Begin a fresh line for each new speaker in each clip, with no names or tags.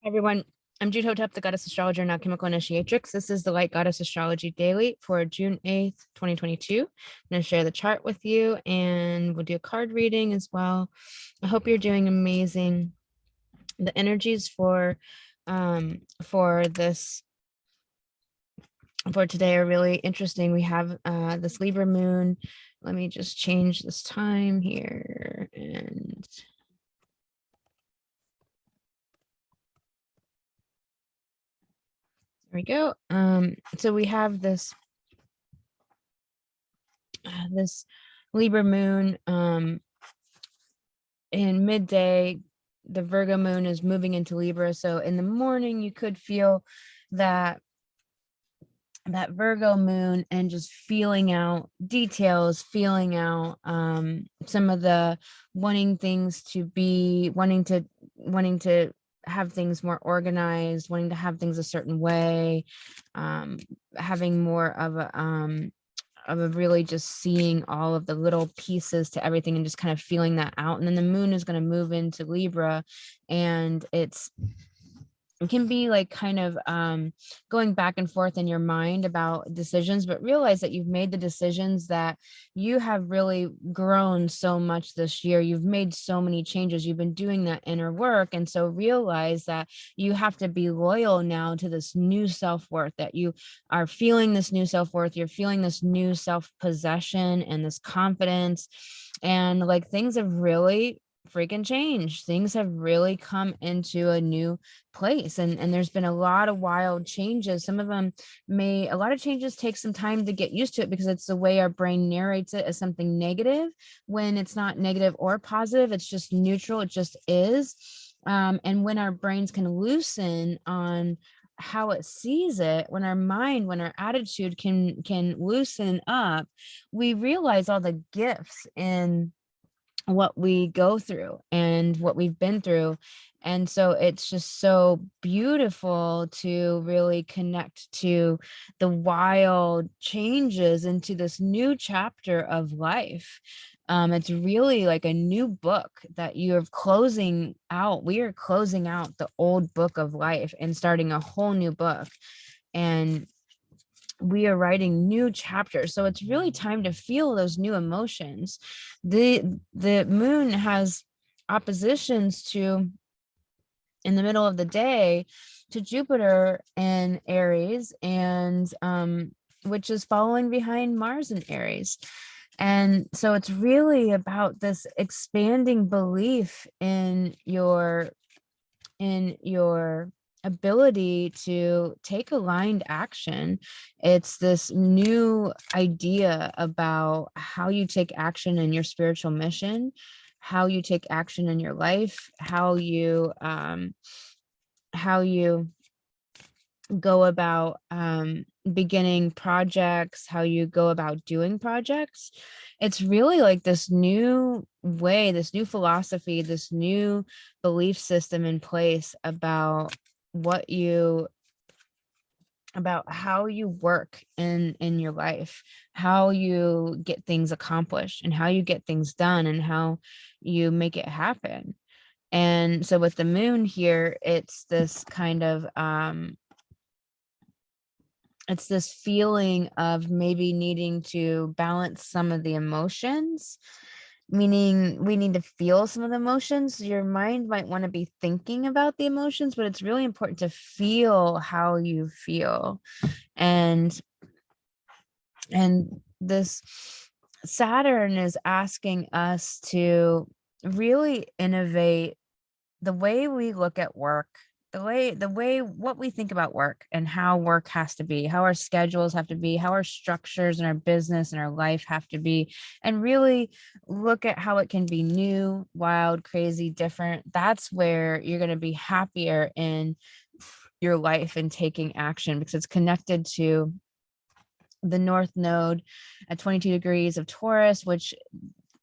Everyone, I'm Jude Hotep, the Goddess Astrologer and Alchemical Initiatrix. This is the Light Goddess Astrology Daily for June 8th, 2022. I'm going to share the chart with you and we'll do a card reading as well. I hope you're doing amazing. The energies for this for today are really interesting. We have this Libra Moon. Let me just change this time here and there we go. So we have this Libra Moon in midday. The Virgo moon is moving into Libra, so in the morning you could feel that Virgo moon and just feeling out details, feeling out some of the wanting to have things more organized, wanting to have things a certain way, having more of a really just seeing all of the little pieces to everything and just kind of feeling that out. And then the moon is going to move into Libra, and it can be like kind of going back and forth in your mind about decisions, but realize that you've made the decisions, that you have really grown so much this year. You've made so many changes. You've been doing that inner work. And so realize that you have to be loyal now to this new self-worth, that you are feeling this new self-worth. You're feeling this new self-possession and this confidence. And like things have really freaking changed. Things have really come into a new place, and there's been a lot of wild changes. Some of them a lot of changes take some time to get used to it, because it's the way our brain narrates it as something negative, when it's not negative or positive. It's just neutral. It just is. And when our brains can loosen on how it sees it, when our attitude can loosen up, we realize all the gifts in what we go through and what we've been through. And so it's just so beautiful to really connect to the wild changes into this new chapter of life. It's really like a new book that you're closing out. We are closing out the old book of life and starting a whole new book. And we are writing new chapters, so it's really time to feel those new emotions. The moon has oppositions to, in the middle of the day, to Jupiter in Aries, and which is following behind Mars in Aries. And so it's really about this expanding belief in your ability to take aligned action. It's this new idea about how you take action in your spiritual mission, how you take action in your life, how you go about beginning projects, how you go about doing projects. It's really like this new way, this new philosophy, this new belief system in place about how you work in your life, how you get things accomplished and how you get things done and how you make it happen. And so with the moon here, it's this kind of it's this feeling of maybe needing to balance some of the emotions, meaning we need to feel some of the emotions. Your mind might want to be thinking about the emotions, but it's really important to feel how you feel. And this Saturn is asking us to really innovate the way we look at work, the way what we think about work and how work has to be, how our schedules have to be, how our structures and our business and our life have to be, and really look at how it can be new, wild, crazy, different. That's where you're going to be happier in your life and taking action, because it's connected to the North Node at 22 degrees of Taurus, which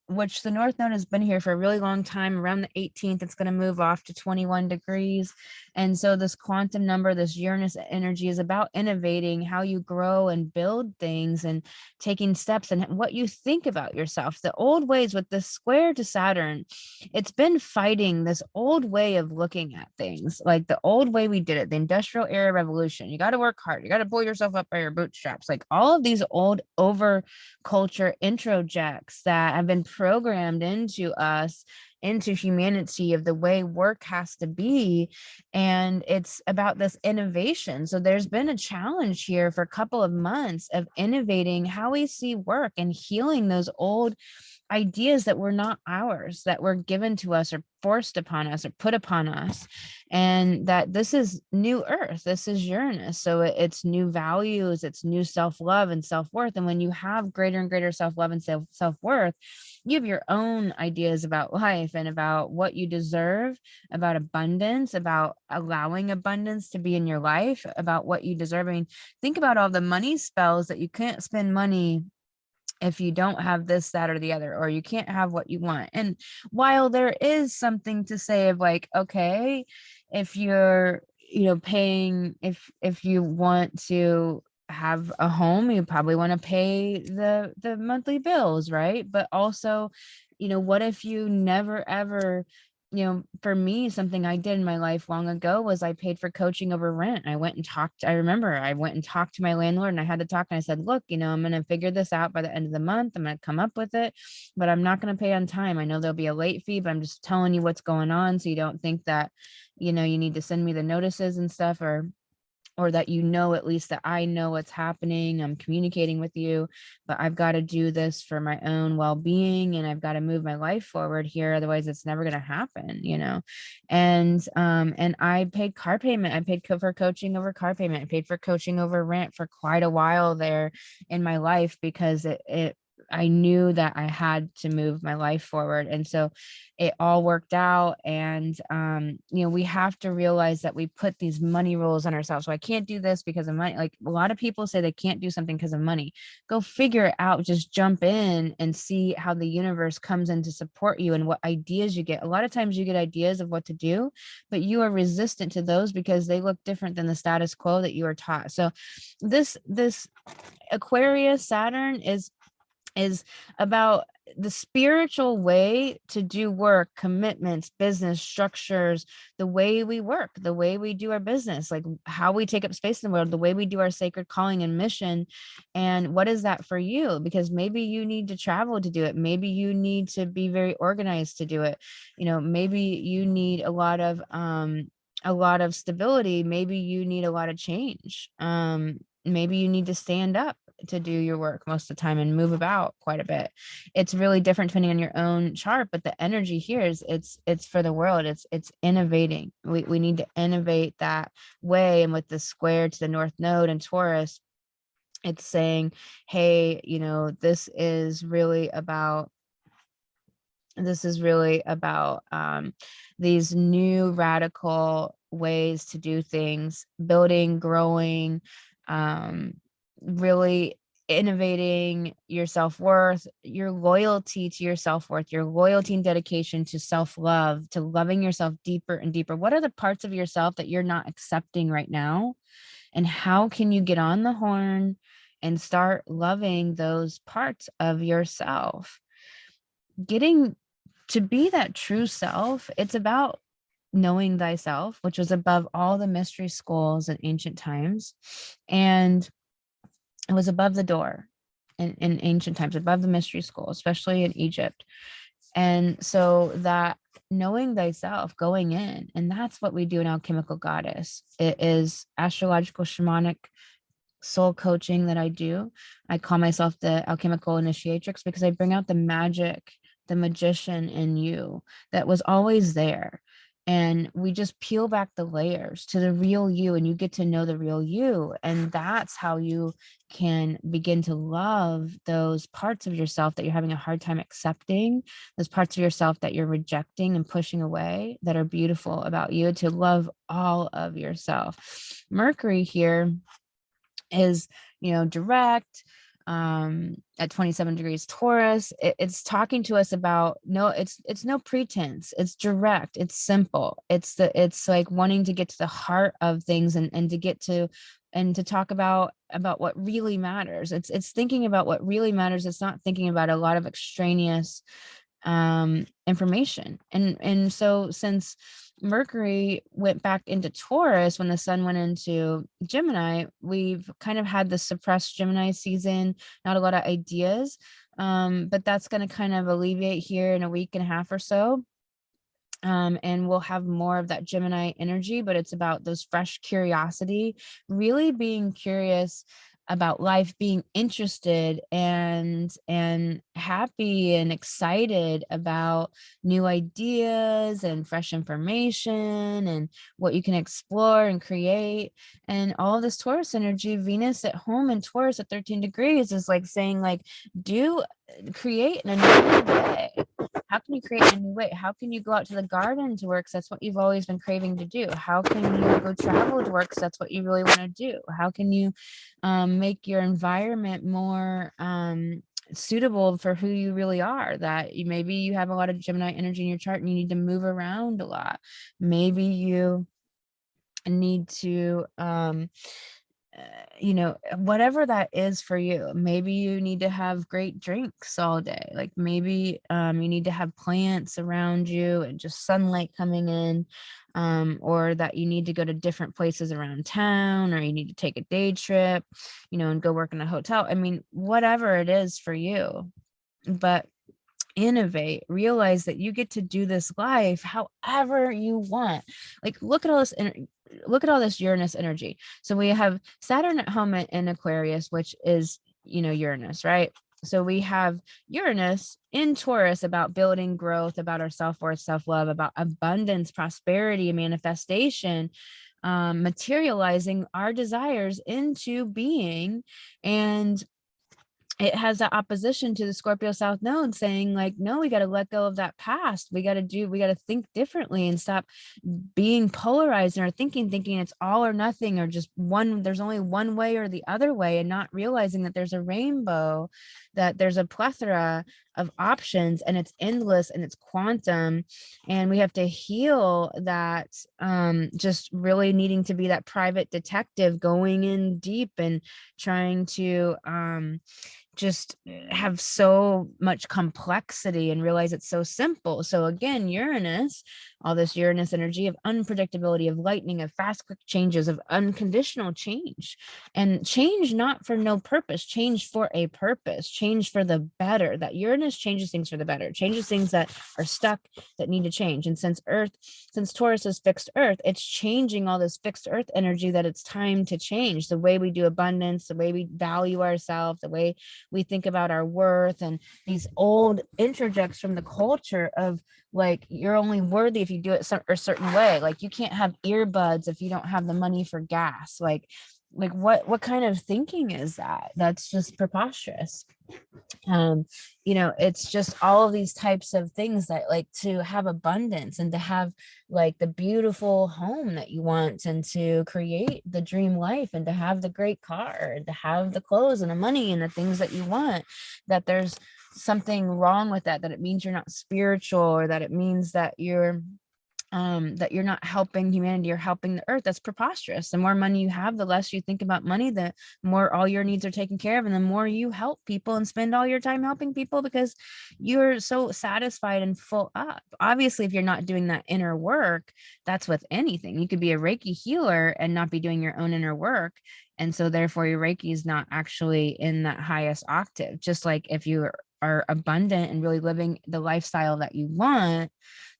which the North Node has been here for a really long time. Around the 18th, it's going to move off to 21 degrees. And so this quantum number, this Uranus energy, is about innovating how you grow and build things and taking steps and what you think about yourself. The old ways with this square to Saturn, it's been fighting this old way of looking at things, like the old way we did it, the industrial era revolution. You got to work hard. You got to pull yourself up by your bootstraps. Like all of these old over culture introjects that have been programmed into us, into humanity, of the way work has to be. And it's about this innovation. So there's been a challenge here for a couple of months of innovating how we see work and healing those old ideas that were not ours, that were given to us or forced upon us or put upon us. And that this is new earth, this is Uranus, so it's new values, it's new self-love and self-worth. And when you have greater and greater self-love and self-worth, you have your own ideas about life and about what you deserve, about abundance, about allowing abundance to be in your life, about what you deserve. I mean, think about all the money spells that you can't spend money if you don't have this, that, or the other, or you can't have what you want. And while there is something to say of like, okay, if you're, paying, if you want to have a home, you probably want to pay the monthly bills, right? But also, what if you never ever, for me, something I did in my life long ago was I paid for coaching over rent. I remember I went and talked to my landlord, and I had to talk, and I said, look, I'm going to figure this out by the end of the month. I'm going to come up with it, but I'm not going to pay on time. I know there'll be a late fee, but I'm just telling you what's going on. So you don't think that, you need to send me the notices and stuff, or that at least that I know what's happening. I'm communicating with you, but I've got to do this for my own well-being, and I've got to move my life forward here. Otherwise it's never going to happen, and I paid car payment. I paid for coaching over car payment. I paid for coaching over rent for quite a while there in my life, because I knew that I had to move my life forward. And so it all worked out. And, we have to realize that we put these money rules on ourselves. So I can't do this because of money. Like a lot of people say they can't do something because of money. Go figure it out. Just jump in and see how the universe comes in to support you and what ideas you get. A lot of times you get ideas of what to do, but you are resistant to those because they look different than the status quo that you are taught. So this Aquarius Saturn is about the spiritual way to do work, commitments, business structures, the way we work, the way we do our business, like how we take up space in the world, the way we do our sacred calling and mission. And what is that for you? Because maybe you need to travel to do it. Maybe you need to be very organized to do it. Maybe you need a lot of stability. Maybe you need a lot of change. Maybe you need to stand up to do your work most of the time and move about quite a bit. It's really different depending on your own chart, but the energy here is it's for the world. It's innovating. We need to innovate that way. And with the square to the North Node and Taurus, it's saying, hey, this is really about these new radical ways to do things, building, growing, really innovating your self-worth, your loyalty to your self-worth, your loyalty and dedication to self-love, to loving yourself deeper and deeper. What are the parts of yourself that you're not accepting right now? And how can you get on the horn and start loving those parts of yourself? Getting to be that true self, it's about knowing thyself, which was above all the mystery schools in ancient times. And it was above the door in ancient times, above the mystery school, especially in Egypt. And so that knowing thyself, going in, and that's what we do in Alchemical Goddess. It is astrological shamanic soul coaching that I do. I call myself the alchemical initiatrix because I bring out the magic, the magician in you that was always there. And we just peel back the layers to the real you, and you get to know the real you. And that's how you can begin to love those parts of yourself that you're having a hard time accepting, those parts of yourself that you're rejecting and pushing away that are beautiful about you, to love all of yourself. Mercury here is, direct, at 27 degrees Taurus. It's talking to us about, no, it's no pretense. It's direct. It's simple. It's like wanting to get to the heart of things, and to get to, and to talk about what really matters. It's thinking about what really matters. It's not thinking about a lot of extraneous information. And so since Mercury went back into Taurus when the sun went into Gemini, we've kind of had the suppressed Gemini season, not a lot of ideas. But that's going to kind of alleviate here in a week and a half or so. And we'll have more of that Gemini energy, but it's about those fresh curiosity, really being curious about life, being interested and happy and excited about new ideas and fresh information and what you can explore and create. And all this Taurus energy, Venus at home in Taurus at 13 degrees is like saying, like, create in a new way. How can you create in a new way? How can you go out to the garden to work? 'Cause that's what you've always been craving to do. How can you go travel to work? 'Cause that's what you really want to do. How can you make your environment more suitable for who you really are? That maybe you have a lot of Gemini energy in your chart and you need to move around a lot. Maybe you need to whatever that is for you. Maybe you need to have great drinks all day. Like maybe you need to have plants around you and just sunlight coming in, or that you need to go to different places around town, or you need to take a day trip, and go work in a hotel. I mean, whatever it is for you, but innovate, realize that you get to do this life however you want. Like look at all this Uranus energy. So we have Saturn at home in Aquarius, which is Uranus, right? So we have Uranus in Taurus about building growth, about our self-worth, self-love, about abundance, prosperity, and manifestation, materializing our desires into being. And it has that opposition to the Scorpio South Node saying, like, no, we got to let go of that past. We got to think differently and stop being polarized in our thinking it's all or nothing, or just one, there's only one way or the other way, and not realizing that there's a rainbow, that there's a plethora of options, and it's endless and it's quantum. And we have to heal that, just really needing to be that private detective, going in deep and trying to just have so much complexity and realize it's so simple. So again, Uranus, all this Uranus energy of unpredictability, of lightning, of fast, quick changes, of unconditional change, and change not for no purpose, change for a purpose, change for the better. That Uranus changes things for the better, changes things that are stuck, that need to change. And since Taurus is fixed earth, it's changing all this fixed earth energy, that it's time to change the way we do abundance, the way we value ourselves, the way we think about our worth. And these old interjects from the culture of, like, you're only worthy if you do it a certain way. Like you can't have earbuds if you don't have the money for gas. Like what kind of thinking is that? That's just preposterous. It's just all of these types of things that, like, to have abundance and to have like the beautiful home that you want, and to create the dream life, and to have the great car, and to have the clothes and the money and the things that you want, that there's something wrong with that it means you're not spiritual, or that it means that you're not helping humanity or helping the earth. That's preposterous. The more money you have, the less you think about money, the more all your needs are taken care of, and the more you help people and spend all your time helping people, because you're so satisfied and full up. Obviously, if you're not doing that inner work, that's with anything. You could be a Reiki healer and not be doing your own inner work, and so therefore your Reiki is not actually in that highest octave. Just like if you are abundant and really living the lifestyle that you want,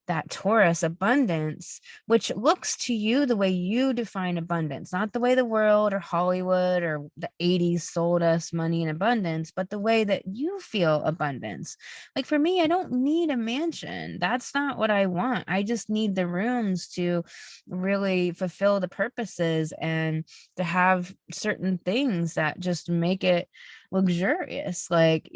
that Taurus abundance, which looks to you the way you define abundance, not the way the world or Hollywood or the 80s sold us money and abundance, but the way that you feel abundance. Like for me, I don't need a mansion. That's not what I want. I just need the rooms to really fulfill the purposes, and to have certain things that just make it luxurious. Like,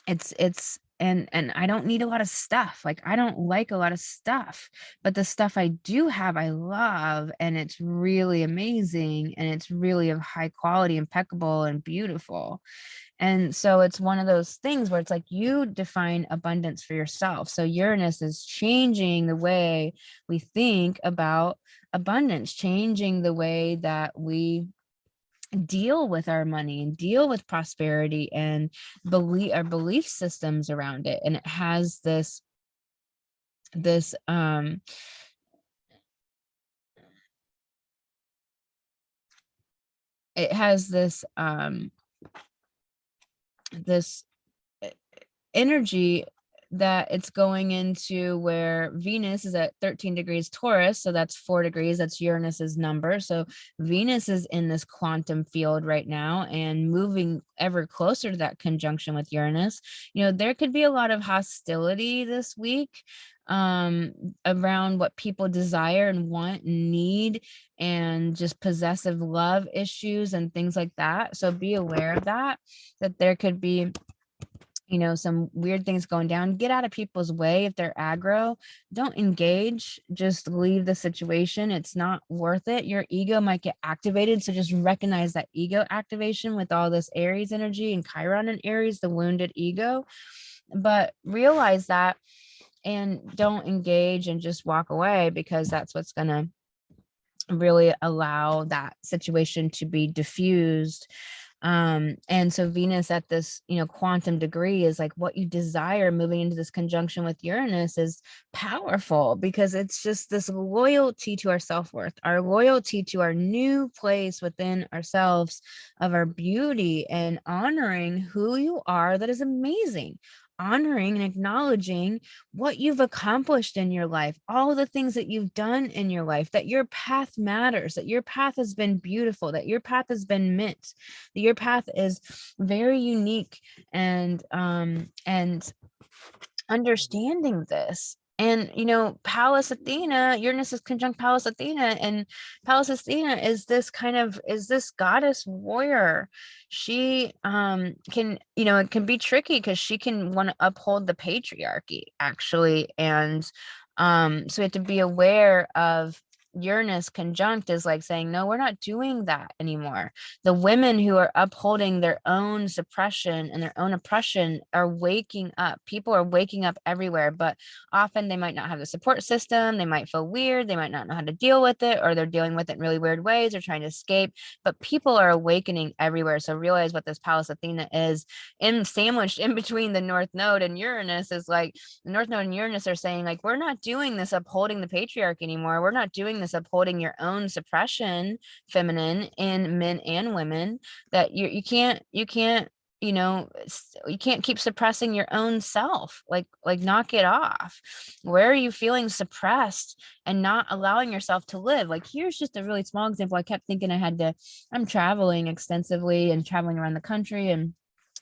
it's and I don't need a lot of stuff. Like, I don't like a lot of stuff, but the stuff I do have, I love, and it's really amazing, and it's really of high quality, impeccable, and beautiful. And so it's one of those things where it's like you define abundance for yourself. So Uranus is changing the way we think about abundance, changing the way that we deal with our money and deal with prosperity and believe our belief systems around it. And it has this it has this energy that it's going into, where Venus is at 13 degrees Taurus. So that's 4 degrees. That's Uranus's number. So Venus is in this quantum field right now and moving ever closer to that conjunction with Uranus. You know, there could be a lot of hostility this week around what people desire and want and need, and just possessive love issues and things like that. So be aware of that there could be, you know, some weird things going down. Get out of people's way. If they're aggro, don't engage, just leave the situation. It's not worth it. Your ego might get activated, so just recognize that ego activation with all this Aries energy and Chiron and Aries, the wounded ego. But realize that and don't engage, and just walk away, because that's what's going to really allow that situation to be diffused. And so Venus at this, you know, quantum degree is like what you desire. Moving into this conjunction with Uranus is powerful, because it's just this loyalty to our self-worth, our loyalty to our new place within ourselves of our beauty, and honoring who you are. That is amazing. Honoring and acknowledging what you've accomplished in your life, all the things that you've done in your life, that your path matters, that your path has been beautiful, that your path has been meant, that your path is very unique, and understanding this. And, you know, Pallas Athena, Uranus is conjunct Pallas Athena, and Pallas Athena is this goddess warrior. She can, you know, it can be tricky because she can want to uphold the patriarchy, actually. And so we have to be aware of Uranus conjunct is like saying, no, we're not doing that anymore. The women who are upholding their own suppression and their own oppression are waking up. People are waking up everywhere, but often they might not have the support system. They might feel weird. They might not know how to deal with it, or they're dealing with it in really weird ways. They're trying to escape, but people are awakening everywhere. So realize what this Pallas Athena is, sandwiched in between the North Node and Uranus, is like the North Node and Uranus are saying, like, we're not doing this upholding the patriarchy anymore. We're not doing this upholding your own suppression, feminine, in men and women. That you can't, you know, you can't keep suppressing your own self. Like knock it off. Where are you feeling suppressed and not allowing yourself to live? Like, here's just a really small example. I kept thinking I'm traveling extensively and traveling around the country, and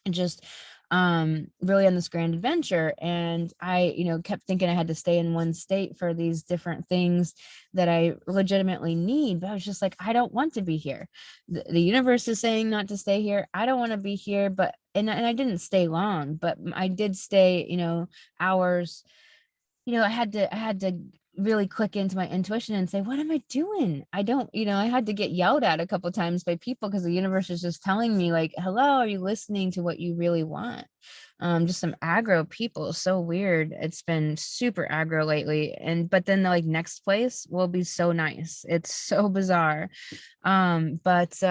just really on this grand adventure. And I, you know, kept thinking I had to stay in one state for these different things that I legitimately need. But I was just like, I don't want to be here. The universe is saying not to stay here. I don't want to be here. But, and I didn't stay long, but I did stay, you know, hours. You know, I had to really click into my intuition and say, what am I doing? I don't, you know, I had to get yelled at a couple times by people, because the universe is just telling me, like, hello, are you listening to what you really want? Just some aggro people. So weird. It's been super aggro lately. But then the, like, next place will be so nice. It's so bizarre. But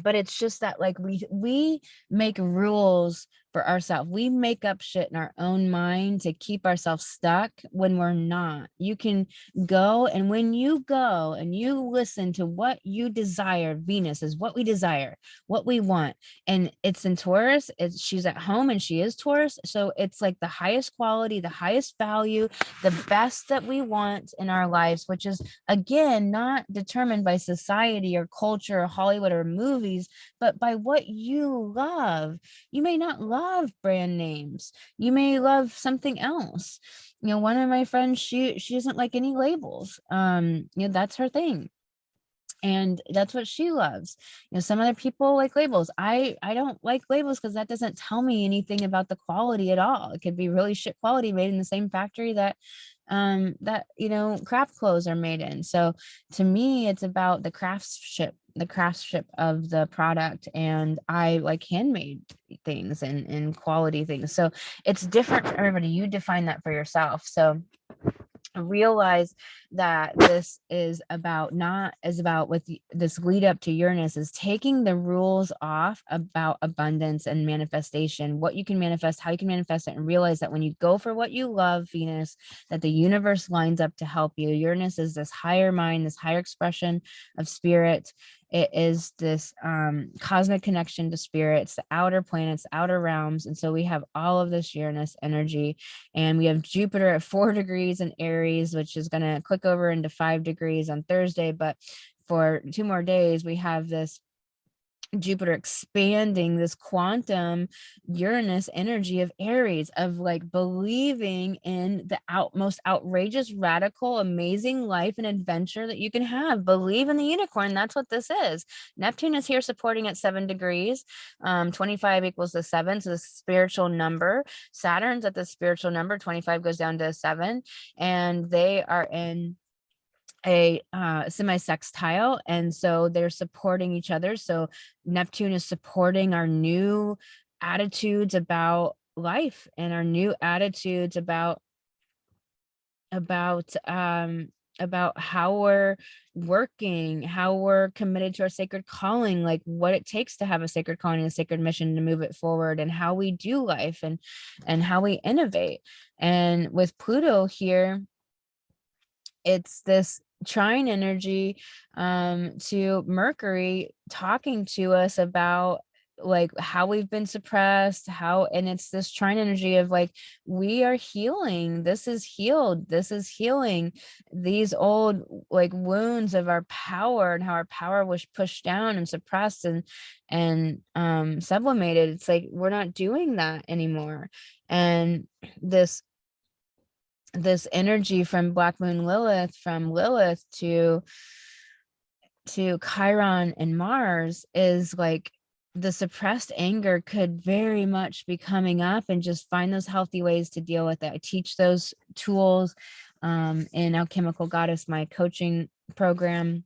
it's just that, like, we make rules for ourselves. We make up shit in our own mind to keep ourselves stuck when we're not. You can go, and when you go and you listen to what you desire, Venus is what we desire, what we want. And it's in Taurus. She's at home and she is Taurus. So it's like the highest quality, the highest value, the best that we want in our lives, which is, again, not determined by society or culture or Hollywood or movies, but by what you love. You may not love brand names. You may love something else. You know, one of my friends, she doesn't like any labels. You know, that's her thing. And that's what she loves. Some other people like labels. I don't like labels because that doesn't tell me anything about the quality at all. It could be really shit quality, made in the same factory that craft clothes are made in. So to me, it's about the craftsmanship of the product. And I like handmade things and quality things. So it's different for everybody. You define that for yourself. So realize that this is about with this lead up to Uranus is taking the rules off about abundance and manifestation, what you can manifest, how you can manifest it, and realize that when you go for what you love, Venus, that the universe lines up to help you. Uranus is this higher mind, this higher expression of spirit. It is this cosmic connection to spirits, the outer planets, outer realms. And so we have all of this Uranus energy, and we have Jupiter at 4 degrees in Aries, which is going to click over into 5 degrees on Thursday. But for 2 more days, we have this Jupiter expanding this quantum Uranus energy of Aries, of like believing in the most outrageous, radical, amazing life and adventure that you can have. Believe in the unicorn. That's what this is. Neptune is here supporting at 7 degrees. 25 equals the 7, so the spiritual number. Saturn's at the spiritual number. 25 goes down to 7, and they are in a semi-sextile, and so they're supporting each other. So Neptune is supporting our new attitudes about life and our new attitudes about how we're working, how we're committed to our sacred calling, like what it takes to have a sacred calling and a sacred mission to move it forward, and how we do life and how we innovate. And with Pluto here, it's this trine energy to Mercury, talking to us about like how we've been suppressed, and it's this trine energy of like, we are healing, this is healing these old like wounds of our power, and how our power was pushed down and suppressed and sublimated. It's like we're not doing that anymore. And this energy from Black Moon Lilith, from Lilith to Chiron and Mars, is like the suppressed anger could very much be coming up, and just find those healthy ways to deal with it. I teach those tools in Alchemical Goddess, my coaching program.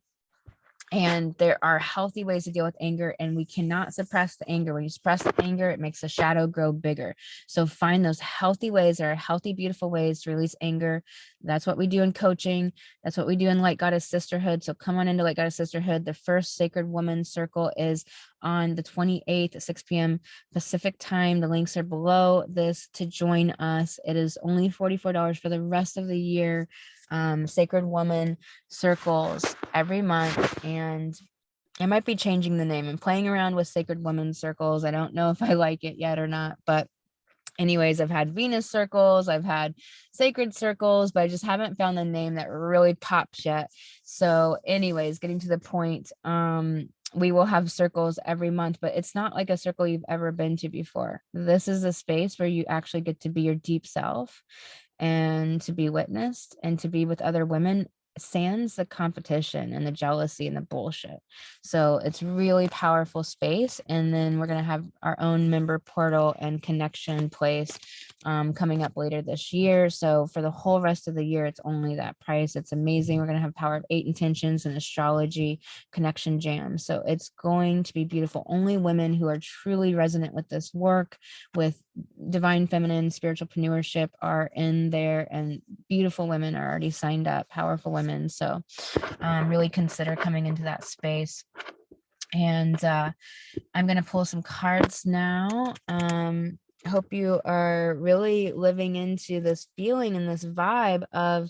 And there are healthy ways to deal with anger, and we cannot suppress the anger. When you suppress the anger, it makes the shadow grow bigger. So find those healthy ways. There are healthy, beautiful ways to release anger. That's what we do in coaching. That's what we do in Light Goddess Sisterhood. So come on into Light Goddess Sisterhood. The first Sacred Woman Circle is on the 28th at 6 p.m. Pacific time. The links are below this to join us. It is only $44 for the rest of the year. Sacred Woman circles every month, and I might be changing the name and playing around with Sacred Woman circles. I don't know if I like it yet or not, but anyways, I've had Venus circles, I've had sacred circles, but I just haven't found the name that really pops yet. So anyways, getting to the point, we will have circles every month, but it's not like a circle you've ever been to before. This is a space where you actually get to be your deep self, and to be witnessed, and to be with other women, sans the competition and the jealousy and the bullshit. So it's really powerful space. And then we're going to have our own member portal and connection place coming up later this year. So for the whole rest of the year, it's only that price. It's amazing. We're going to have Power of 8 intentions and astrology connection jam. So it's going to be beautiful. Only women who are truly resonant with this work, with divine feminine spiritualpreneurship, are in there, and beautiful women are already signed up, powerful women. So really consider coming into that space. And I'm going to pull some cards now. Hope you are really living into this feeling and this vibe of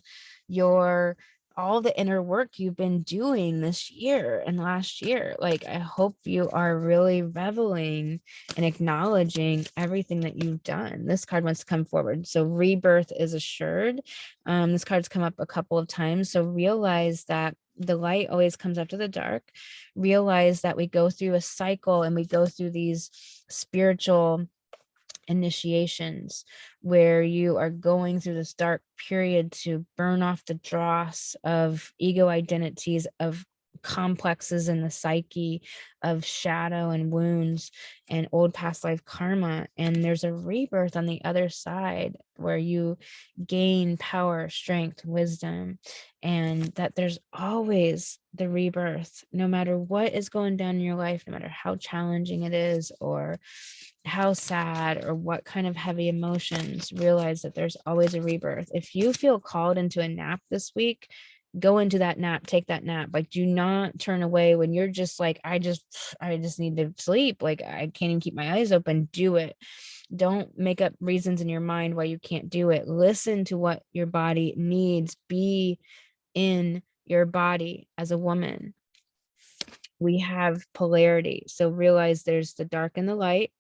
all the inner work you've been doing this year and last year. Like, I hope you are really reveling and acknowledging everything that you've done. This card wants to come forward. So rebirth is assured. This card's come up a couple of times. So realize that the light always comes after the dark. Realize that we go through a cycle, and we go through these spiritual initiations where you are going through this dark period to burn off the dross of ego identities, of complexes in the psyche of shadow and wounds and old past life karma. And there's a rebirth on the other side where you gain power, strength, wisdom, and that there's always the rebirth, no matter what is going down in your life, no matter how challenging it is or how sad or what kind of heavy emotions. Realize that there's always a rebirth. If you feel called into a nap this week, go into that nap, take that nap. Like, do not turn away when you're just like, I just need to sleep. Like, I can't even keep my eyes open. Do it. Don't make up reasons in your mind why you can't do it. Listen to what your body needs. Be in your body as a woman. We have polarity. So realize there's the dark and the light.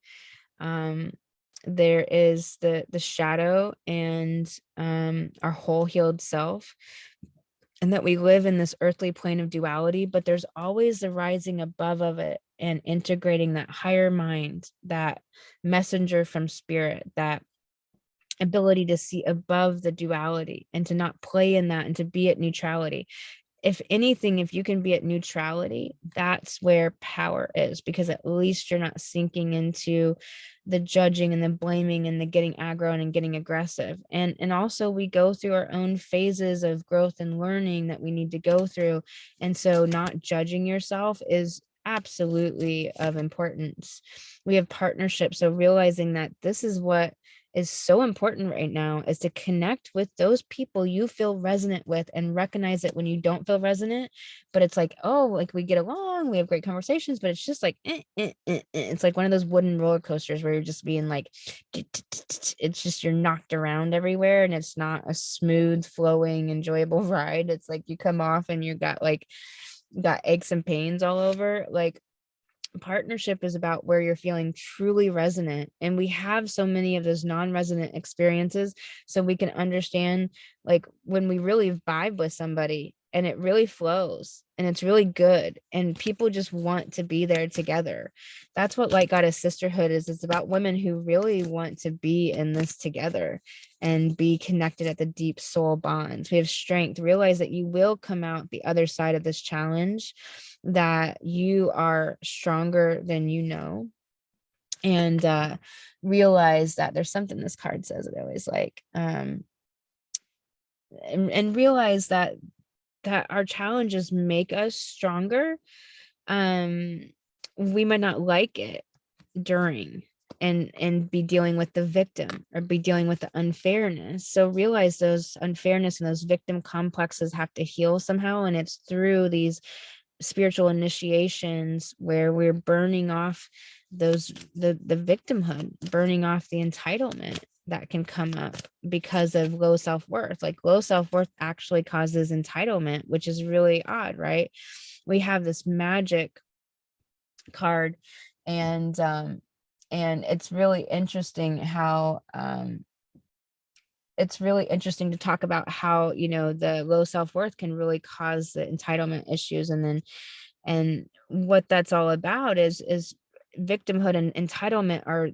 There is the shadow and our whole healed self, and that we live in this earthly plane of duality, but there's always the rising above of it and integrating that higher mind, that messenger from spirit, that ability to see above the duality and to not play in that and to be at neutrality. If anything, if you can be at neutrality, that's where power is, because at least you're not sinking into the judging and the blaming and the getting aggro and getting aggressive. And also we go through our own phases of growth and learning that we need to go through. And so not judging yourself is absolutely of importance. We have partnerships. So realizing that this is what is so important right now, is to connect with those people you feel resonant with and recognize it when you don't feel resonant. But it's like, oh, like we get along, we have great conversations, but it's just like, it's like one of those wooden roller coasters where you're just being like, it's just, you're knocked around everywhere and it's not a smooth, flowing, enjoyable ride. It's like you come off and you got aches and pains all over. Like, partnership is about where you're feeling truly resonant, and we have so many of those non-resonant experiences, so we can understand like when we really vibe with somebody and it really flows and it's really good and people just want to be there together. That's what Light Goddess Sisterhood is. It's about women who really want to be in this together and be connected at the deep soul bonds. We have strength. Realize that you will come out the other side of this challenge, that you are stronger than you know. And realize that there's something this card says that I always like, and realize that our challenges make us stronger. We might not like it during, and be dealing with the victim or be dealing with the unfairness. So realize those unfairness and those victim complexes have to heal somehow, and it's through these spiritual initiations where we're burning off the victimhood, burning off the entitlement that can come up because of low self-worth. Like, low self-worth actually causes entitlement, which is really odd, right? We have this magic card, and it's really interesting how it's really interesting to talk about how, the low self-worth can really cause the entitlement issues. And what that's all about is victimhood and entitlement are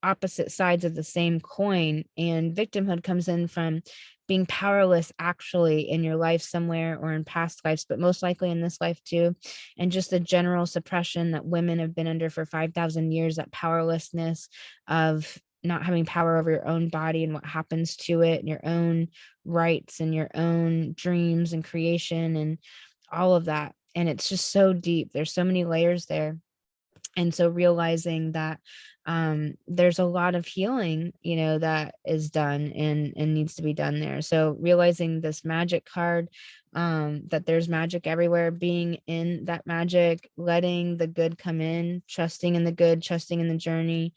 opposite sides of the same coin. And victimhood comes in from being powerless actually in your life somewhere or in past lives, but most likely in this life too. And just the general suppression that women have been under for 5,000 years, that powerlessness of not having power over your own body and what happens to it, and your own rights and your own dreams and creation and all of that. And it's just so deep. There's so many layers there. And so realizing that there's a lot of healing, that is done and needs to be done there. So realizing this magic card, that there's magic everywhere, being in that magic, letting the good come in, trusting in the good, trusting in the journey.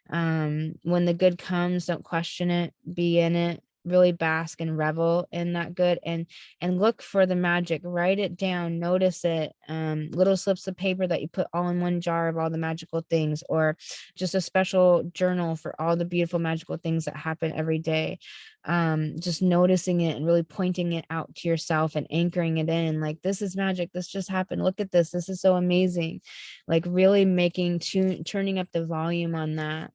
When the good comes, don't question it, be in it, really bask and revel in that good, and look for the magic, write it down, notice it, little slips of paper that you put all in one jar of all the magical things, or just a special journal for all the beautiful magical things that happen every day. Just noticing it and really pointing it out to yourself and anchoring it in, like, this is magic, this just happened, look at this is so amazing. Like, really turning up the volume on that.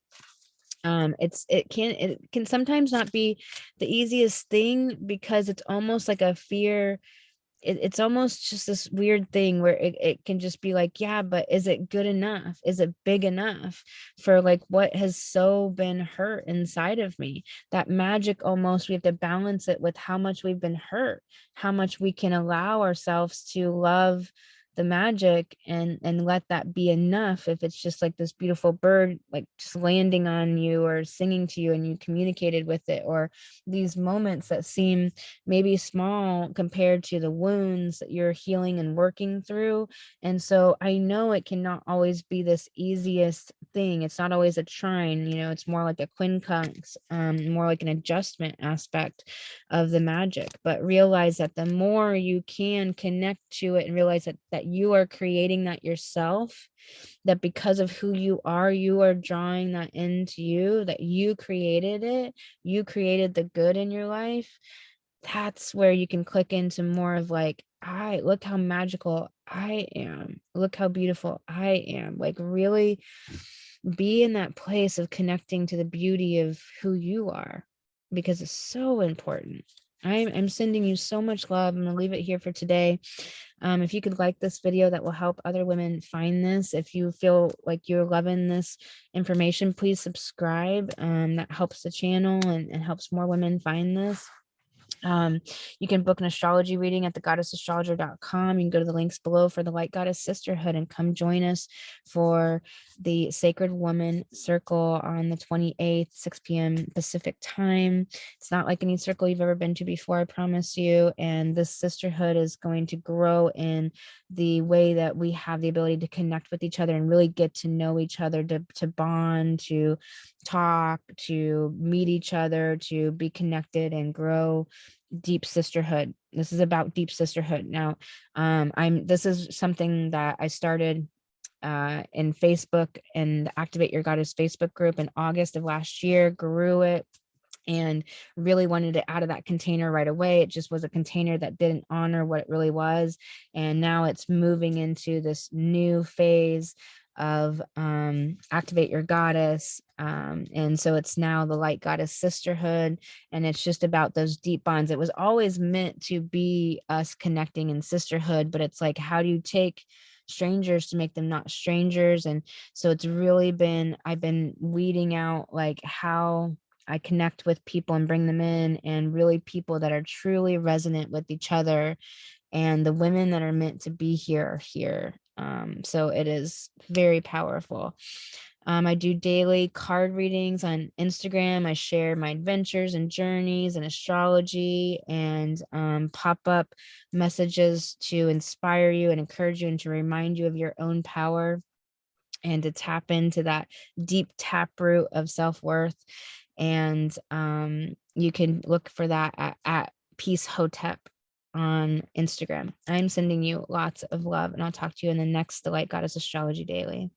It can sometimes not be the easiest thing, because it's almost like a fear it's almost just this weird thing where it can just be like, yeah, but is it good enough? Is it big enough for like what has so been hurt inside of me? That magic, almost, we have to balance it with how much we've been hurt, how much we can allow ourselves to love the magic, and let that be enough. If it's just like this beautiful bird like just landing on you or singing to you and you communicated with it, or these moments that seem maybe small compared to the wounds that you're healing and working through. And so I know it cannot always be this easiest thing. It's not always a trine, it's more like a quincunx, more like an adjustment aspect of the magic. But realize that the more you can connect to it and realize that you are creating that yourself, that because of who you are drawing that into you, that you created it, you created the good in your life. That's where you can click into more of like, look how magical I am. Look how beautiful I am. Like, really be in that place of connecting to the beauty of who you are, because it's so important. I'm sending you so much love. I'm gonna leave it here for today. If you could like this video, that will help other women find this. If you feel like you're loving this information, please subscribe. That helps the channel and helps more women find this. You can book an astrology reading at thegoddessastrologer.com. You can go to the links below for the Light Goddess Sisterhood and come join us for the Sacred Woman Circle on the 28th, 6 p.m. Pacific time. It's not like any circle you've ever been to before, I promise you. And this sisterhood is going to grow in the way that we have the ability to connect with each other and really get to know each other, to bond, to talk, to meet each other, to be connected and grow deep sisterhood. This is about deep sisterhood. Now, this is something that I started in Facebook and Activate Your Goddess Facebook group in August of last year, grew it, and really wanted it out of that container right away. It just was a container that didn't honor what it really was. And now it's moving into this new phase of Activate Your Goddess. And so it's now the Light Goddess Sisterhood, and it's just about those deep bonds. It was always meant to be us connecting in sisterhood, but it's like, how do you take strangers to make them not strangers? And so it's really been, I've been weeding out like how I connect with people and bring them in, and really people that are truly resonant with each other, and the women that are meant to be here are here. So it is very powerful. I do daily card readings on Instagram. I share my adventures and journeys and astrology, and pop-up messages to inspire you and encourage you and to remind you of your own power, and to tap into that deep taproot of self-worth. And you can look for that at Peace Hotep on Instagram. I'm sending you lots of love, and I'll talk to you in the next The Light Goddess Astrology Daily.